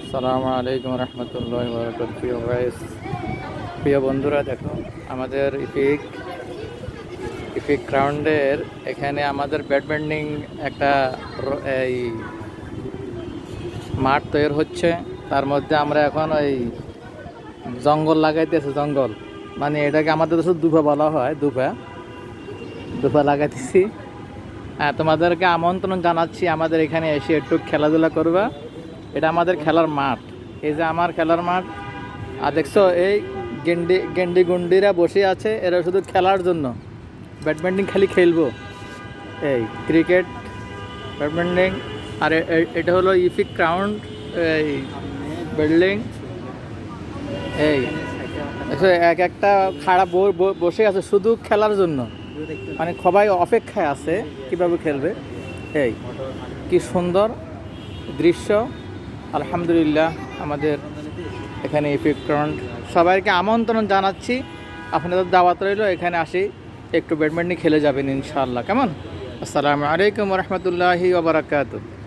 আসসালামু আলাইকুম রহমতুল্লাহি ওয়া বারাকাতুহু। প্রিয় গাইস, প্রিয় বন্ধুরা, দেখো আমাদের ইপিক গ্রাউন্ডের এখানে আমাদের ব্যাডমিন্টন একটা এই মাঠ তৈরি হচ্ছে। তার মধ্যে আমরা এখন ওই জঙ্গল লাগাইতেছি। জঙ্গল মানে এটাকে আমাদের দেশে দুপা বলা হয়। দুপা দুপা লাগাইতেছি। হ্যাঁ, তোমাদেরকে আমন্ত্রণ জানাচ্ছি আমাদের এখানে এসে একটু খেলাধুলা করবা। এটা আমাদের খেলার মাঠ। এই যে আমার খেলার মাঠ, আর দেখছো এই গেন্ডি গুন্ডিরা বসে আছে, এরা শুধু খেলার জন্য। ব্যাডমিন্টন খালি খেলবো, এই ক্রিকেট, ব্যাডমিন্টন। আর এটা হলো ইপিক গ্রাউন্ড, এই বিল্ডিং। এই দেখছো এক একটা খাড়া বসে আছে শুধু খেলার জন্য, মানে সবাই অপেক্ষায় আছে কিভাবে খেলবে। এই কি সুন্দর দৃশ্য! আলহামদুলিল্লাহ, আমাদের এখানে ইপিক গ্রাউন্ড। সবাইকে আমন্ত্রণ জানাচ্ছি, আপনাদের দাওয়াত রইল, এখানে আসি একটু ব্যাডমিন্টন খেলে যাবেন ইনশাআল্লাহ। কেমন? আসসালামু আলাইকুম রহমতুল্লাহি ওয়া বারাকাতুহু।